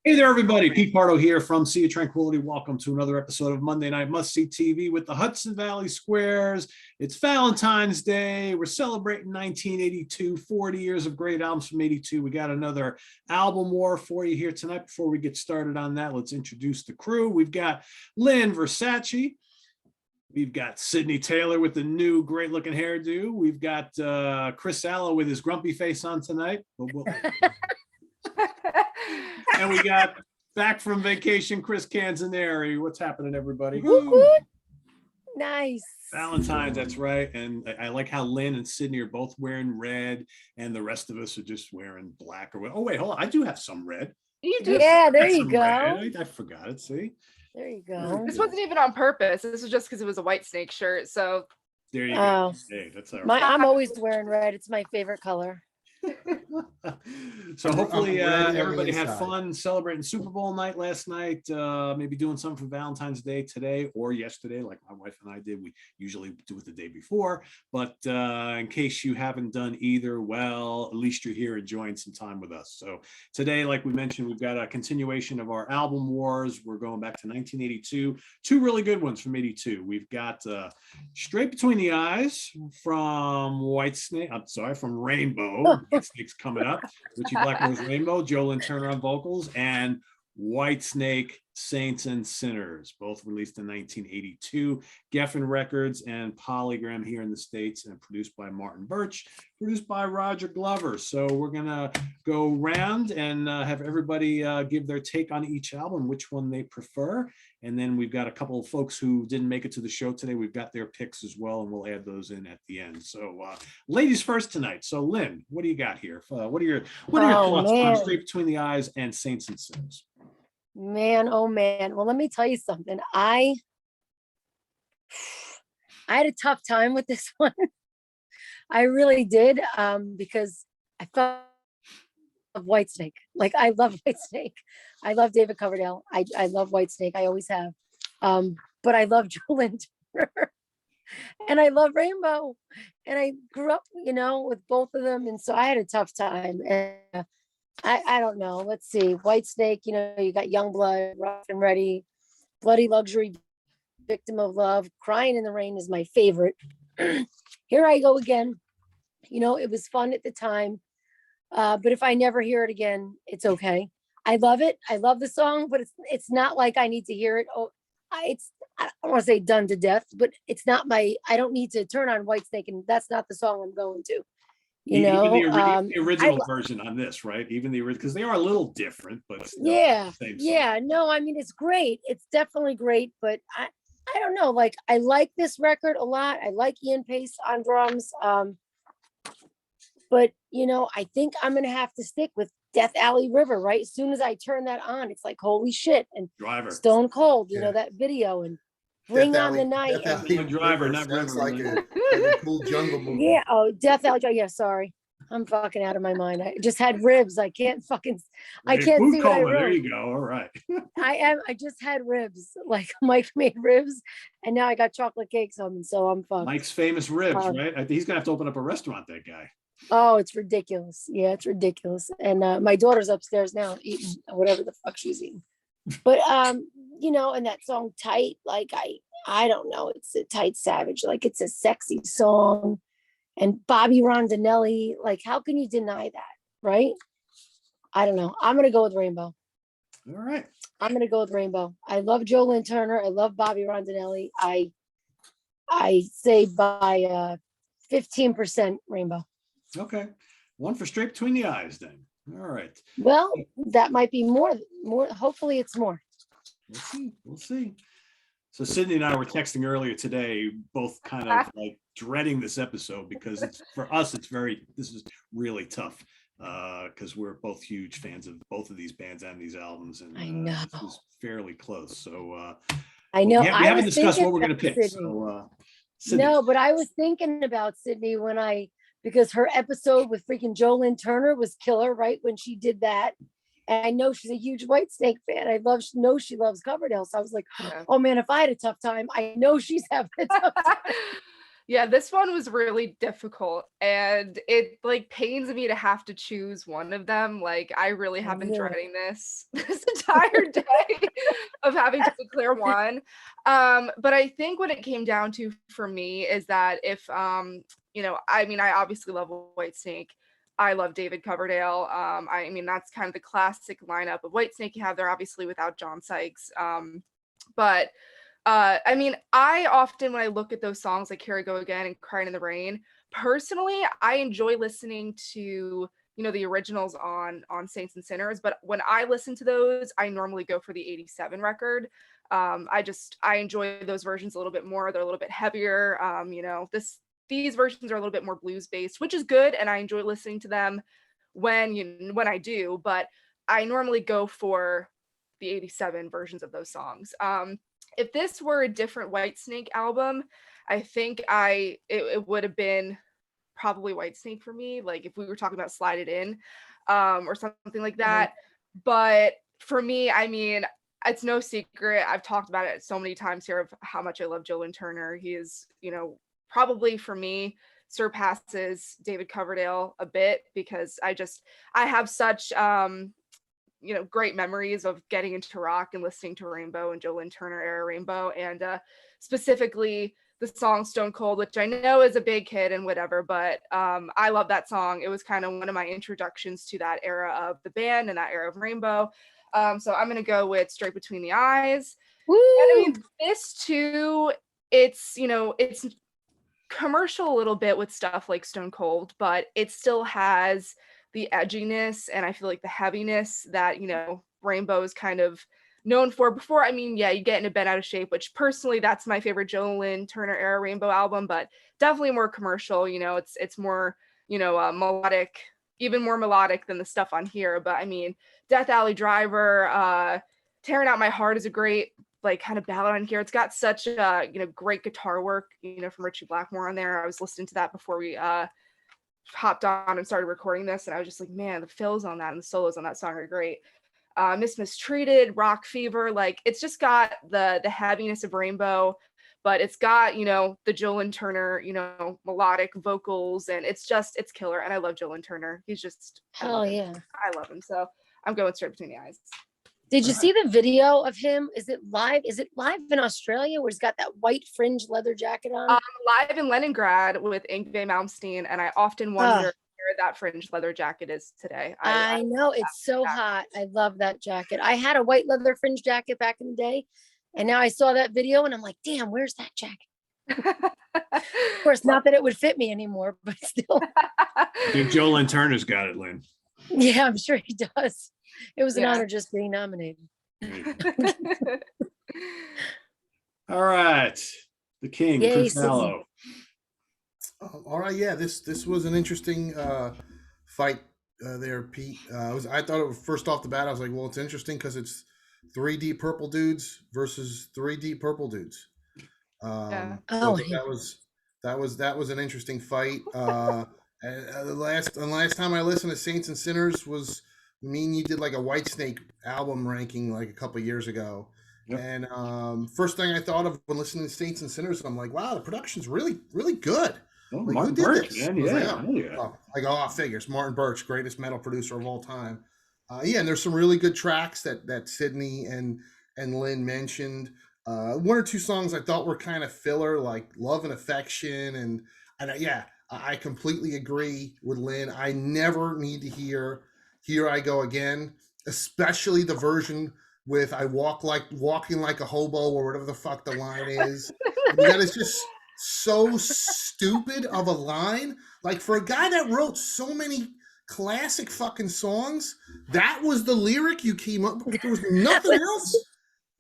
Hey there, everybody. Pete Pardo here from Sea of Tranquility. Welcome to another episode of Monday Night Must See TV with the Hudson Valley Squares. It's Valentine's Day. We're celebrating 1982, 40 years of great albums from 82. We got another album war for you here tonight. Before we get started on that, let's introduce the crew. We've got Lynn Versace. We've got Sydney Taylor with the new great looking hairdo. We've got Chris Allo with his grumpy face on tonight. And we got back from vacation, Chris Canzoneri. What's happening, everybody? Nice. Valentine's, that's right. And I like how Lynn and Sydney are both wearing red, and the rest of us are just wearing black or what. Oh, wait, hold on. I do have some red. You do? Yeah, there you go. I forgot it. See? There you go. This wasn't even on purpose. This was just because it was a Whitesnake shirt. So there you go. Hey, that's all right. I'm always wearing red. It's my favorite color. So hopefully everybody had fun celebrating Super Bowl night last night, maybe doing something for Valentine's Day today or yesterday, like my wife and I did. We usually do it the day before, but in case you haven't done either, well, at least you're here enjoying some time with us. So today, like we mentioned, we've got a continuation of our album wars. We're going back to 1982, two really good ones from 82. We've got Straight Between the Eyes from from Rainbow. Whitesnake's coming up. Richie Blackmore's Rainbow, Lynn Turner on vocals, and Whitesnake Saints and Sinners, both released in 1982. Geffen Records and Polygram here in the States, and produced by Martin Birch, produced by Roger Glover. So we're gonna go round and have everybody give their take on each album, which one they prefer. And then we've got a couple of folks who didn't make it to the show today. We've got their picks as well, and we'll add those in at the end. So ladies first tonight. So Lynn, what do you got here? What are your thoughts on Straight Between the Eyes and Saints and Sinners? Man, oh man. Well, let me tell you something. I had a tough time with this one. I really did, because I felt of Whitesnake. Like, I love Whitesnake. I love David Coverdale. I love Whitesnake. I always have. But I love Lynn Turner. And I love Rainbow. And I grew up, with both of them. And so I had a tough time. And I don't know. Let's see. Whitesnake, you got Youngblood, Rough and Ready, Bloody Luxury, Victim of Love, Crying in the Rain is my favorite. Here I go again. It was fun at the time. But if I never hear it again, it's okay. I love it. I love the song, but it's not like I need to hear it. I don't want to say done to death, but it's not I don't need to turn on Whitesnake, and that's not the song I'm going to. Even the original version on this, right? Even the original, because they are a little different, but yeah. No, I mean, it's great. It's definitely great, but I don't know. Like, I like this record a lot. I like Ian Pace on drums. But I think I'm gonna have to stick with Death Alley River, right? As soon as I turn that on, it's like, holy shit. And Driver. Stone Cold, that video, and Bring on the Night. Driver, not River. Like a cool jungle movie. Yeah, Death Alley. Yeah, sorry. I'm fucking out of my mind. I just had ribs. I can't see what I wrote. There you go. All right. I just had ribs. Like, Mike made ribs, and now I got chocolate cakes on them, so I'm fucked. Mike's famous ribs, right? He's gonna have to open up a restaurant, that guy. Oh, it's ridiculous. Yeah, it's ridiculous. And my daughter's upstairs now eating whatever the fuck she's eating. But and that song Tight, like I don't know, it's a Tight Savage, like it's a sexy song. And Bobby Rondinelli, like, how can you deny that, right? I don't know. I'm gonna go with Rainbow. All right. I'm gonna go with Rainbow. I love Lynn Turner. I love Bobby Rondinelli. I say by 15% Rainbow. Okay, one for Straight Between the Eyes then. All right. Well, that might be more. Hopefully it's more. We'll see. So Sydney and I were texting earlier today, both kind of like dreading this episode, because for us, this is really tough, because we're both huge fans of both of these bands and these albums. And I know this is fairly close. So I know we haven't discussed what we're going to pick. So, no, but I was thinking about Sydney because her episode with freaking Lynn Turner was killer, right? When she did that. And I know she's a huge Whitesnake fan. I know she loves Coverdale. So I was like, oh man, if I had a tough time, I know she's having a tough time. Yeah, this one was really difficult, and it like pains me to have to choose one of them. Like I really I have been knew it. dreading this entire day of having to declare one. But I think what it came down to for me is that if I mean, I obviously love Whitesnake. I love David Coverdale. I mean, that's kind of the classic lineup of Whitesnake you have there, obviously without John Sykes. But I mean, I often when I look at those songs like Here I Go Again and Crying in the Rain, personally, I enjoy listening to the originals on Saints and Sinners, but when I listen to those, I normally go for the 87 record. I enjoy those versions a little bit more. They're a little bit heavier. These versions are a little bit more blues based, which is good, and I enjoy listening to them when I do, but I normally go for the 87 versions of those songs. If this were a different Whitesnake album, I think it would have been probably Whitesnake for me. Like if we were talking about Slide It In, or something like that. But for me, I mean, it's no secret. I've talked about it so many times here of how much I love Joe Lynn Turner. He is, probably for me surpasses David Coverdale a bit because I have such great memories of getting into rock and listening to Rainbow and Joe Lynn Turner era Rainbow, and specifically the song Stone Cold, which I know is a big hit and whatever, but I love that song. It was kind of one of my introductions to that era of the band and that era of Rainbow. So I'm gonna go with Straight Between the Eyes. Woo! And I mean, this too, it's commercial a little bit with stuff like Stone Cold, but it still has the edginess and I feel like the heaviness that Rainbow is kind of known for. Before, I mean, yeah, you get into Bent Out of Shape, which personally that's my favorite Joe Lynn Turner era Rainbow album, but definitely more commercial. It's more melodic, even more melodic than the stuff on here. But I mean, Death Alley Driver, Tearing Out My Heart is a great like kind of ballad on here. It's got such great guitar work from Richie Blackmore on there. I was listening to that before we hopped on and started recording this, and I was just like, man, the fills on that and the solos on that song are great. Mistreated, Rock Fever, like it's just got the heaviness of Rainbow, but it's got the Joe Lynn Turner melodic vocals, and it's killer. And I love Joe Lynn Turner. He's just Hell yeah. I love him. So I'm going Straight Between the Eyes. Did you see the video of him? Is it live? Is it live in Australia where he's got that white fringe leather jacket on? Live in Leningrad with Yngwie Malmsteen, and I often wonder where that fringe leather jacket is today. I know, it's so hot. I love that jacket. I had a white leather fringe jacket back in the day, and now I saw that video and I'm like, damn, where's that jacket? Of course, not that it would fit me anymore, but still. I think Joe Lynn Turner's got it, Lynn. Yeah, I'm sure he does. It was an honor just being nominated. All right. The King, Yay, Chris Mallow. All right, yeah, this was an interesting fight there, Pete. I thought it was first off the bat. I was like, well, it's interesting because it's 3 Deep Purple dudes versus 3 Deep Purple dudes. Yeah. Oh, that was an interesting fight. The last time I listened to Saints and Sinners was me and you did like a Whitesnake album ranking like a couple years ago. Yep. And first thing I thought of when listening to Saints and Sinners, I'm like, wow, the production's really, really good. Oh, Like, Martin who did Birch, this? man. I was Yeah, like, yeah. I go, oh, figures. Martin Birch, greatest metal producer of all time. Yeah, and there's some really good tracks that Sydney and Lynn mentioned. 1 or 2 songs I thought were kind of filler, like Love and Affection, and I completely agree with Lynn. I never need to hear Here I Go Again, especially the version with walking like a hobo or whatever the fuck the line is. I mean, that is just so stupid of a line. Like for a guy that wrote so many classic fucking songs, that was the lyric you came up with. There was nothing else.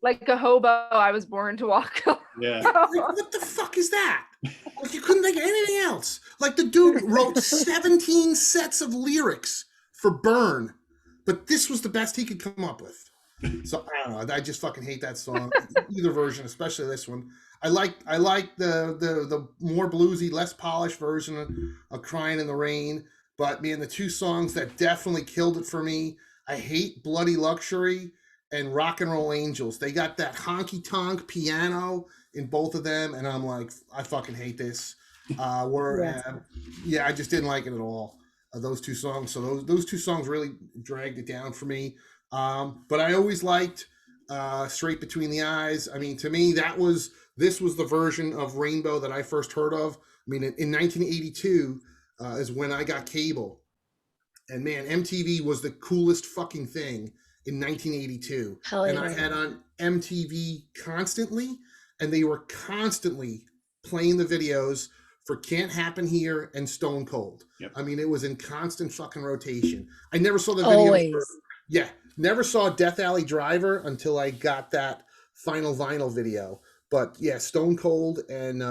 Like a hobo, I was born to walk. Yeah. Like, what the fuck is that? Like you couldn't think of anything else. Like the dude wrote 17 sets of lyrics for Burn, but this was the best he could come up with. So I don't know. I just fucking hate that song. Either version, especially this one. I like the more bluesy, less polished version of Crying in the Rain. But man, the 2 songs that definitely killed it for me, I hate Bloody Luxury and Rock and Roll Angels. They got that honky tonk piano in both of them, and I'm like, I fucking hate this. were Yes. yeah, I just didn't like it at all. Those two songs. So those two songs really dragged it down for me. But I always liked Straight Between the Eyes. I mean, to me, this was the version of Rainbow that I first heard of. I mean, in 1982 is when I got cable, and man, MTV was the coolest fucking thing in 1982. Hell And I yeah. had on MTV constantly, and they were constantly playing the videos for Can't Happen Here and Stone Cold. Yep. I mean, it was in constant fucking rotation. I never saw the videos. Always. Yeah, never saw Death Alley Driver until I got that final vinyl video. But yeah, Stone Cold and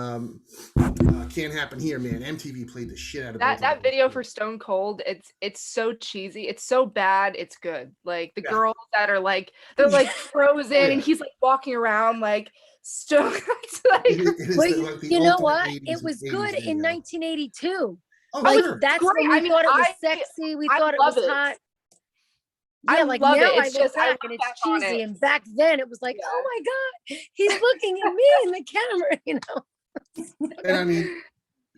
Can't Happen Here, man. MTV played the shit out of both of That them. video for Stone Cold, it's so cheesy. It's so bad. It's good. Like the Yeah. girls that are like they're like frozen, Yeah. and he's like walking around like stone. It's like, It is Well, like the you know ultimate what? 80s It was 80s good in video. 1982. Oh, Like sure. that's great. when we I mean, thought it was I- sexy. We I thought it love was it. hot. I Yeah, like love it. now I It's look just- I back and look it's back on cheesy. it. And back then it was like, Yeah. oh my God, he's looking at me in the camera, you know. And I mean,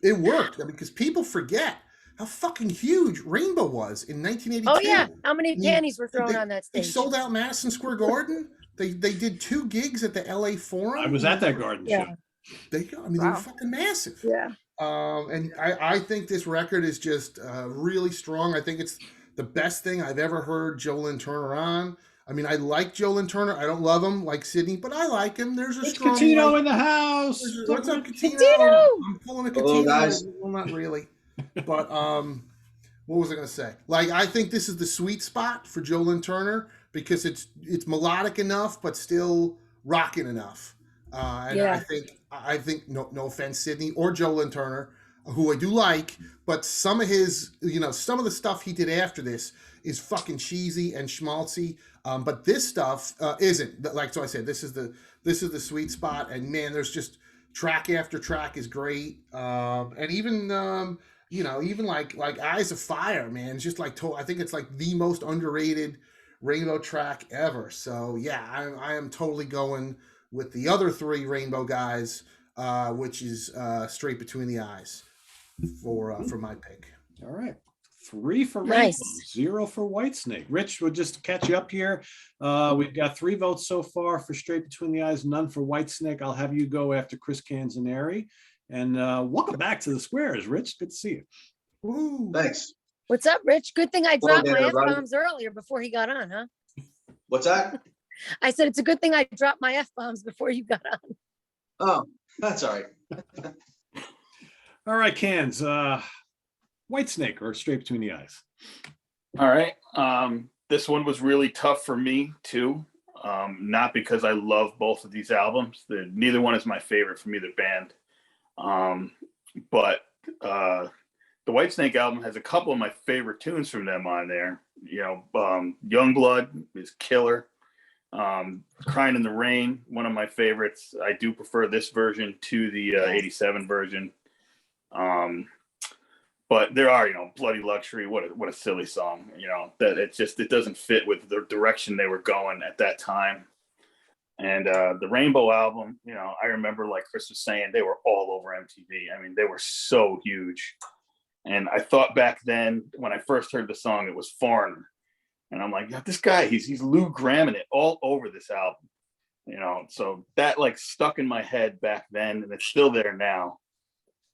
it worked. I mean, because people forget how fucking huge Rainbow was in 1982. Oh yeah, how many I mean, panties were thrown on that They stage? sold out Madison Square Garden. They did 2 gigs at the LA Forum. I was at that garden Yeah. show. They, I mean, they were Wow. fucking massive. Yeah. And I think this record is just really strong. I think it's the best thing I've ever heard Joe Lynn Turner on. I mean, I like Joe Lynn Turner. I don't love him like Sydney, but I like him. There's a It's strong. Catino like- in the house. What's up, Catino? Catino! I'm pulling a Hello, Catino. guys. Well, not really. But what was I gonna say? Like, I think this is the sweet spot for Joe Lynn Turner because it's melodic enough, but still rocking enough. And Yeah. I think no offense, Sydney or Joe Lynn Turner, who I do like, but some of his, some of the stuff he did after this is fucking cheesy and schmaltzy. But this stuff isn't. Like, so I said, this is the sweet spot. And man, there's just track after track is great. And even even like Eyes of Fire, man, it's just like I think it's like the most underrated Rainbow track ever. So yeah, I am totally going with the other 3 Rainbow guys, which is Straight Between the Eyes for my pick. All right. 3 for Nice. Rainbow, 0 for Whitesnake. Rich, we'll just catch you up here. We've got 3 votes so far for Straight Between the Eyes, none for Whitesnake. I'll have you go after Chris Canzoneri. And welcome back to the Squares, Rich. Good to see you. Woo. Thanks. What's up, Rich? Good thing I Well, dropped my everybody. F-bombs earlier before he got on, huh? What's that? I said it's a good thing I dropped my F-bombs before you got on. Oh, that's all right. All right, Cans. Whitesnake or Straight Between the Eyes? All right. This one was really tough for me too. Not because I love both of these albums. Neither one is my favorite from either band. But the Whitesnake album has a couple of my favorite tunes from them on there. Youngblood is killer. Crying in the Rain, one of my favorites. I do prefer this version to the 87 version. But there are, Bloody Luxury. What a silly song. That it doesn't fit with the direction they were going at that time. And the Rainbow album, I remember, like Chris was saying, they were all over MTV. I mean, they were so huge. And I thought back then, when I first heard the song, it was Foreigner. And I'm like, yeah, this guy, he's Lou Gramming it all over this album. So that like stuck in my head back then, and it's still there now.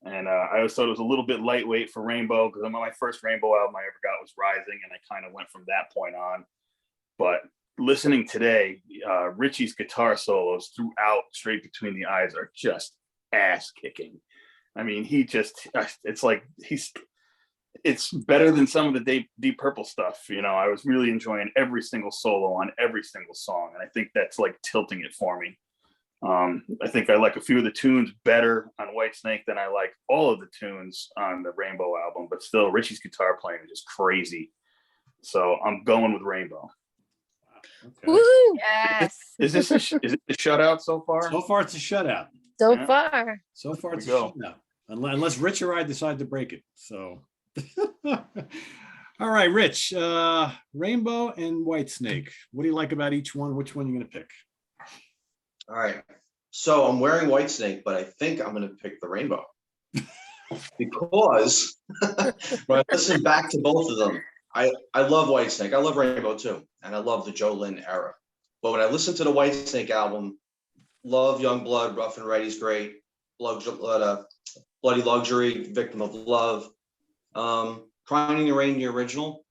And I always thought it was a little bit lightweight for Rainbow, because my first Rainbow album I ever got was Rising, and I kind of went from that point on. But listening today, Richie's guitar solos throughout Straight Between the Eyes are just ass kicking. I mean, it's better than some of the Deep Purple stuff. I was really enjoying every single solo on every single song. And I think that's like tilting it for me. I think I like a few of the tunes better on Whitesnake than I like all of the tunes on the Rainbow album, but still Richie's guitar playing is just crazy. So I'm going with Rainbow. Okay. Woo! Yes. Is it a shutout so far? So far, it's a shutout. So Yeah. far. So far, it's a There we shutout. Unless Rich or I decide to break it. So, all right, Rich, Rainbow and Whitesnake. What do you like about each one? Which one are you going to pick? All right. So I'm wearing Whitesnake, but I think I'm going to pick the Rainbow. Because when I listen back to both of them, I love Whitesnake. I love Rainbow too. And I love the Joe Lynn era. But when I listen to the Whitesnake album, love Young Blood, Rough and Ready's great. Bloody Luxury, Victim of Love. Crying in the Rain, the original.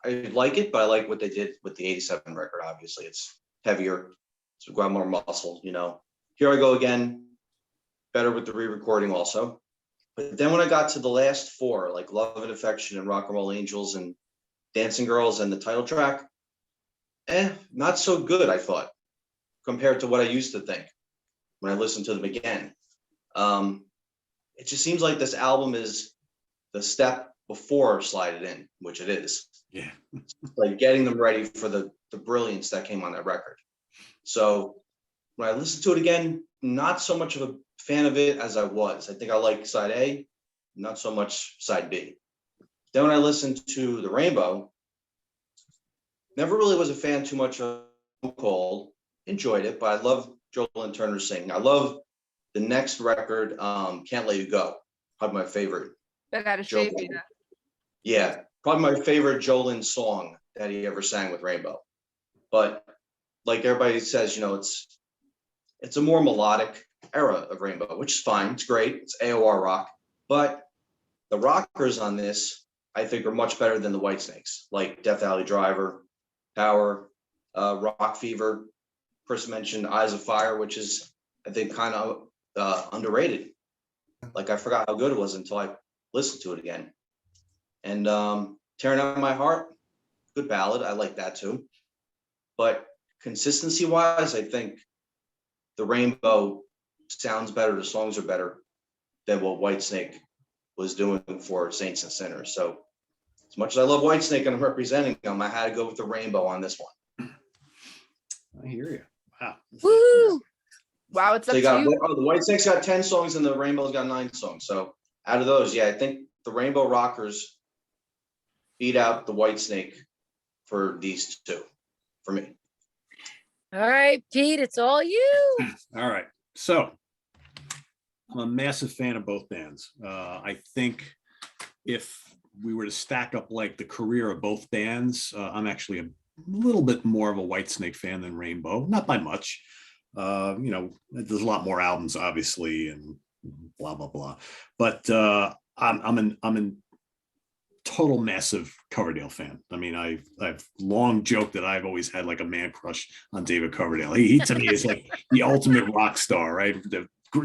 I like it, but I like what they did with the 87 record, obviously. It's heavier, so got more muscle, you know. Here I Go Again, better with the re-recording also. But then when I got to the last four, like Love and Affection and Rock and Roll Angels and Dancing Girls and the title track, not so good, I thought, compared to what I used to think when I listened to them again. It just seems like this album is the step before Slide It In, which it is. Yeah. Like getting them ready for the brilliance that came on that record. So when I listened to it again, not so much of a fan of it as I was. I think I like side A, not so much side B. Then when I listened to the Rainbow, never really was a fan too much of Cold. Enjoyed it, but I love Joe Lynn Turner singing. I love the next record, Can't Let You Go. Probably my favorite. Been out of Joe shape. Lynn. Yeah, probably my favorite Joe Lynn song that he ever sang with Rainbow. But like everybody says, you know, it's a more melodic era of Rainbow, which is fine. It's great. It's AOR rock. But the rockers on this, I think, are much better than the Whitesnakes, like Death Alley Driver, Power, Rock Fever. Chris mentioned Eyes of Fire, which is, I think, kind of underrated. Like, I forgot how good it was until I listened to it again. And Tearing Out My Heart, good ballad. I like that too. But consistency-wise, I think the Rainbow sounds better. The songs are better than what Whitesnake was doing for Saints and Sinners. So as much as I love Whitesnake and I'm representing them, I had to go with the Rainbow on this one. I hear you. Wow. Woo! Wow, it's So up you to got, you. the Whitesnake's got 10 songs and the Rainbow's got 9 songs. So out of those, yeah, I think the Rainbow Rockers beat out the Whitesnake for these two, for me. All right, Pete, it's all you. All right. So I'm a massive fan of both bands. I think if we were to stack up like the career of both bands, I'm actually a little bit more of a Whitesnake fan than Rainbow, not by much. You know, there's a lot more albums, obviously, and blah blah blah. But I'm an total massive Coverdale fan. I mean, I've long joked that I've always had like a man crush on David Coverdale. He to me is like the ultimate rock star, right?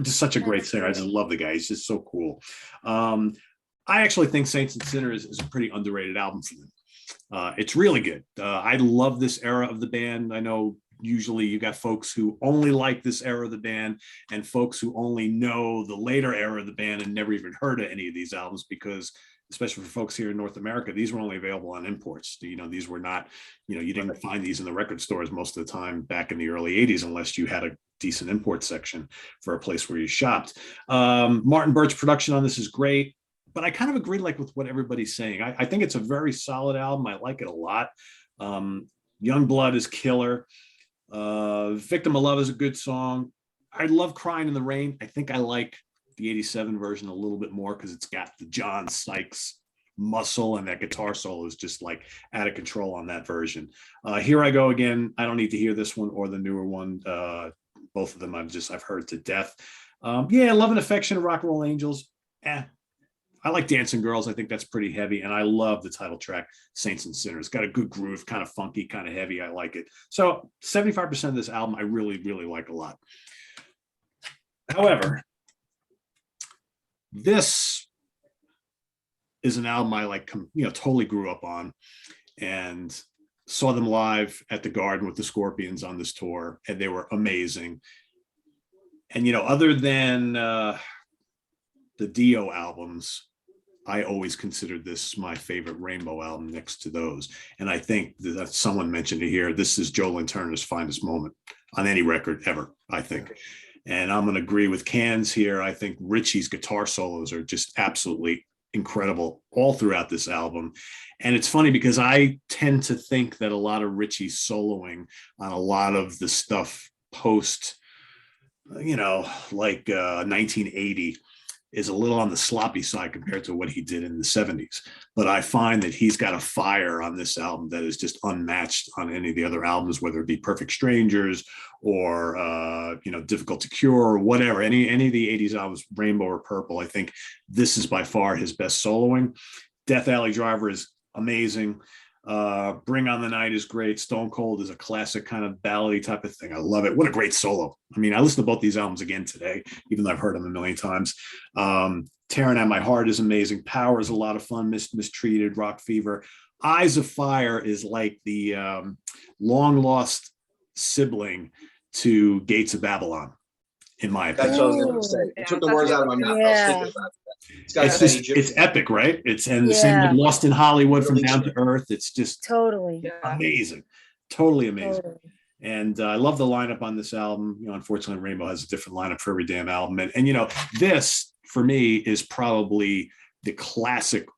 Just such a great singer. I just love the guy. He's just so cool. I actually think Saints and Sinners is a pretty underrated album for them. It's really good. I love this era of the band. I know usually you got folks who only like this era of the band and folks who only know the later era of the band and never even heard of any of these albums because, especially for folks here in North America, these were only available on imports. You know, these were not, you know, you didn't find these in the record stores most of the time back in the early 80s unless you had a decent import section for a place where you shopped. Martin Birch production on this is great, but I kind of agree like with what everybody's saying. I think it's a very solid album. I like it a lot. Young Blood is killer. Victim of Love is a good song. I love Crying in the Rain. I think I like the 87 version a little bit more because it's got the John Sykes muscle and that guitar solo is just like out of control on that version. Here I Go Again. I don't need to hear this one or the newer one. Both of them I've heard to death. Yeah, Love and Affection of Rock and Roll Angels. I like Dancing Girls. I think that's pretty heavy. And I love the title track, Saints and Sinners. Got a good groove, kind of funky, kind of heavy. I like it. So 75% of this album, I really, really like a lot. However, this is an album I like, you know, totally grew up on and saw them live at the Garden with the Scorpions on this tour. And they were amazing. And, you know, other than the Dio albums, I always considered this my favorite Rainbow album next to those. And I think that someone mentioned it here. This is Joe Lynn Turner's finest moment on any record ever, I think. And I'm going to agree with Canz here. I think Richie's guitar solos are just absolutely incredible all throughout this album. And it's funny because I tend to think that a lot of Richie's soloing on a lot of the stuff post, you know, like 1980 is a little on the sloppy side compared to what he did in the 70s. But I find that he's got a fire on this album that is just unmatched on any of the other albums, whether it be Perfect Strangers or Difficult to Cure or whatever, any of the 80s albums, Rainbow or Purple. I think this is by far his best soloing. Death Alley Driver is amazing. Bring on the Night is great. Stone Cold is a classic kind of ballady type of thing. I love it. What a great solo. I mean, I listened to both these albums again today, even though I've heard them a million times. Tearing at My Heart is amazing. Power is a lot of fun. Mistreated, Rock Fever. Eyes of Fire is like the long lost sibling to Gates of Babylon, in my opinion. That's what I was going to say. You took the words out of my mouth. I was thinking about that. It's epic, right? The same with Lost in Hollywood from Down to Earth. It's just totally amazing, totally amazing. Totally. And I love the lineup on this album. Unfortunately, Rainbow has a different lineup for every damn album. And this for me is probably the classic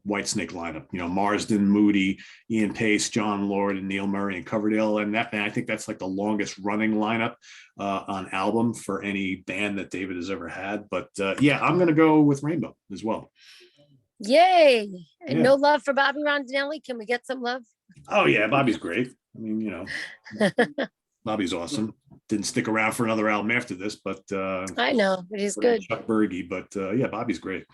Whitesnake lineup. Marsden, Moody, Ian Pace, John Lord, and Neil Murray and Coverdale. And I think that's like the longest running lineup on album for any band that David has ever had. But I'm going to go with Rainbow as well. Yay. And no love for Bobby Rondinelli. Can we get some love? Oh yeah, Bobby's great. I mean, Bobby's awesome. Didn't stick around for another album after this, but I know it is good. Chuck Berge, but Bobby's great.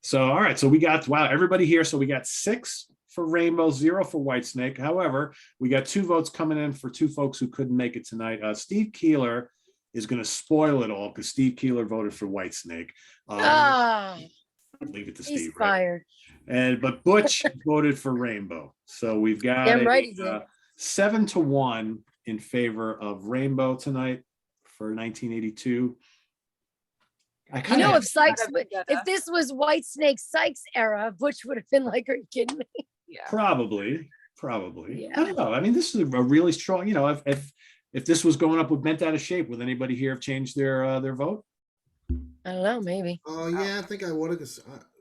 So all right, so we got everybody here. So we got 6 for Rainbow, 0 for Whitesnake. However, we got 2 votes coming in for 2 folks who couldn't make it tonight. Steve Keeler is going to spoil it all because Steve Keeler voted for Whitesnake. Leave it to Steve. He's fired. But Butch voted for Rainbow. So we've got 7-1 in favor of Rainbow tonight for 1982. If this was Whitesnake Sykes era, Butch would have been like, "Are you kidding me?" Yeah. Probably. Yeah. I don't know. I mean, this is a really strong. If this was going up with Bent Out of Shape, would anybody here have changed their vote? I don't know. Maybe. Oh yeah, I think I would have.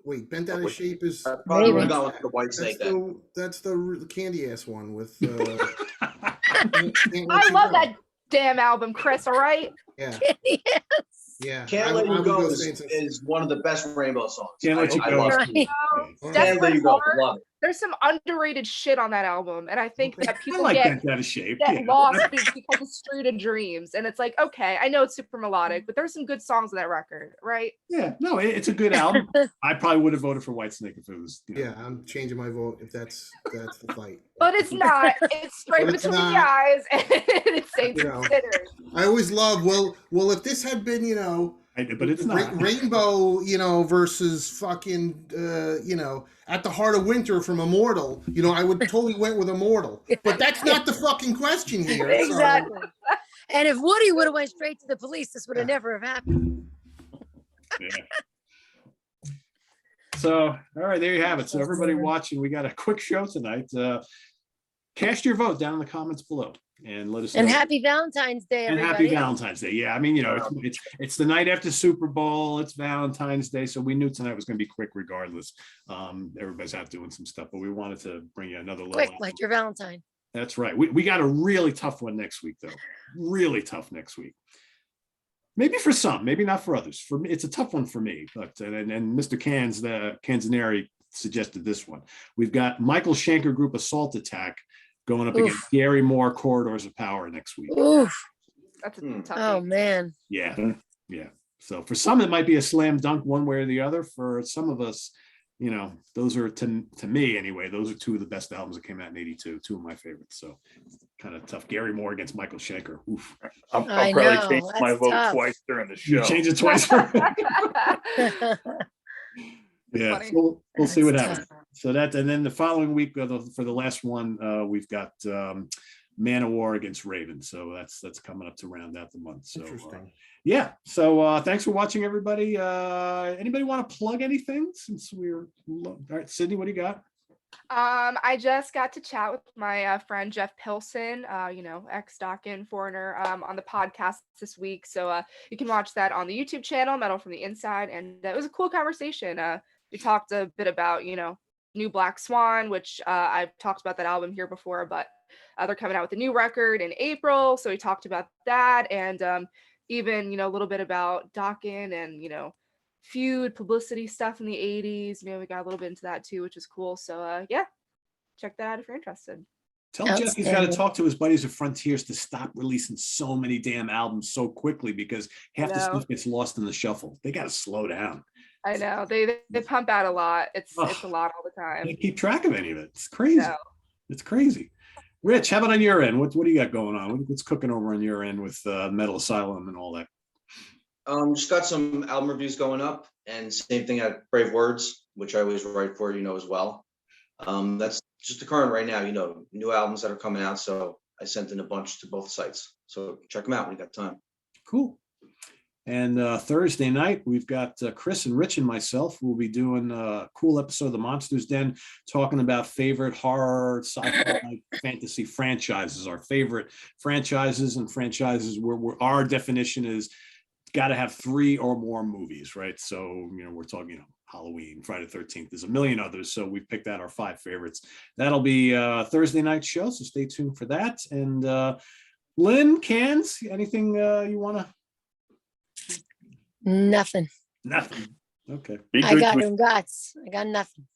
Wait, Bent Out of Shape is probably would have gone with the Whitesnake. That's the candy ass one with. I love that damn album, Chris. All right. Yeah. Yeah. Can't Let You Go is one of the best Rainbow songs. Can't Let You Go. Can't Let You Go. Love it. There's some underrated shit on that album, and I think that people Bent Out of Shape. Lost because of Street of Dreams, and it's like, okay, I know it's super melodic, but there's some good songs on that record, right? Yeah, no, it's a good album. I probably would have voted for Whitesnake if it was. Yeah, I'm changing my vote if that's the fight. But it's not. It's straight between the eyes, and it's Saints and Sinners. I always love. Well, if this had been, but it's not Rainbow, versus fucking, At the Heart of Winter from Immortal. I would totally went with Immortal, but that's not the fucking question here. Exactly. So. And if Woody would have went straight to the police, this would have never have happened. Yeah. So, all right, there you have it. So everybody watching, we got a quick show tonight. Cast your vote down in the comments below. And let us know. And happy Valentine's Day, everybody. And happy Valentine's Day. Yeah, I mean, it's the night after Super Bowl. It's Valentine's Day, so we knew tonight was going to be quick regardless. Everybody's out doing some stuff, but we wanted to bring you another little. Quick, like your Valentine. That's right. We got a really tough one next week, though. Really tough next week. Maybe for some, maybe not for others. For me, it's a tough one for me. But and Mr. Canzoneri suggested this one. We've got Michael Schenker Group Assault Attack going up against Gary Moore, Corridors of Power next week. Oof. That's a tough Oh, man. Yeah. So for some, it might be a slam dunk one way or the other. For some of us, those are, to me anyway, those are 2 of the best albums that came out in 82, 2 of my favorites. So kind of tough. Gary Moore against Michael Schenker. Oof. I'll probably change my vote twice during the show. You change it twice. Yeah, so we'll see what happens. So that, and then the following week for the last one, we've got Man of War against Raven. So that's coming up to round out the month. So So thanks for watching, everybody. Anybody want to plug anything since we're all right? Sydney, what do you got? I just got to chat with my friend Jeff Pilson, ex-Dockin foreigner, on the podcast this week. So you can watch that on the YouTube channel, Metal from the Inside. And it was a cool conversation. We talked a bit about, New Black Swan, which I've talked about that album here before, but they're coming out with a new record in April. So we talked about that, and even, a little bit about Dockin and, feud publicity stuff in the 80s. We got a little bit into that too, which is cool. So yeah, check that out if you're interested. Tell Jeff he's got to Outstanding. talk to his buddies at Frontiers to stop releasing so many damn albums so quickly, because half the stuff gets lost in the shuffle. They got to slow down. I know they pump out a lot. It's a lot all the time. Can't keep track of any of it. It's crazy. No. It's crazy. Rich, how about on your end? What do you got going on? What's cooking over on your end with Metal Asylum and all that? Just got some album reviews going up, and same thing at Brave Words, which I always write for, as well. That's just the current right now, new albums that are coming out. So I sent in a bunch to both sites. So check them out when you got time. Cool. And Thursday night, we've got Chris and Rich and myself. We'll be doing a cool episode of The Monsters Den, talking about favorite horror, sci-fi, fantasy franchises, our favorite franchises and franchises where our definition is got to have 3 or more movies, right? So, we're talking, Halloween, Friday the 13th. There's a million others. So we picked out our 5 favorites. That'll be Thursday night show. So stay tuned for that. And Lynn, Cans, anything you want to? Nothing. Nothing. Okay. I got guts. I got nothing.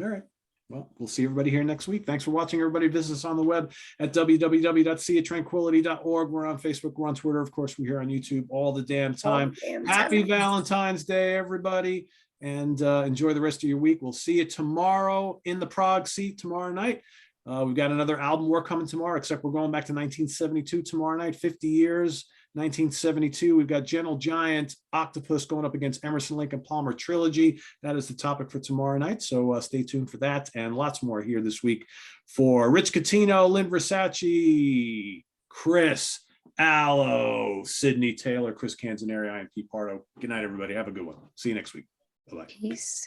All right. Well, we'll see everybody here next week. Thanks for watching, everybody. Visit us on the web at www.seatranquility.org. We're on Facebook. We're on Twitter. Of course, we're here on YouTube all the damn time. Happy Valentine's Day, everybody. And enjoy the rest of your week. We'll see you tomorrow in the Prague seat tomorrow night. We've got another album work coming tomorrow, except we're going back to 1972 tomorrow night, 50 years. 1972, we've got Gentle Giant, Octopus going up against Emerson, Lake and Palmer Trilogy. That is the topic for tomorrow night. So stay tuned for that and lots more here this week for Rich Catino, Lynn Versace, Chris Allo, Sydney Taylor, Chris Canzoneri, I am Pete Pardo. Good night, everybody. Have a good one. See you next week. Bye-bye. Peace.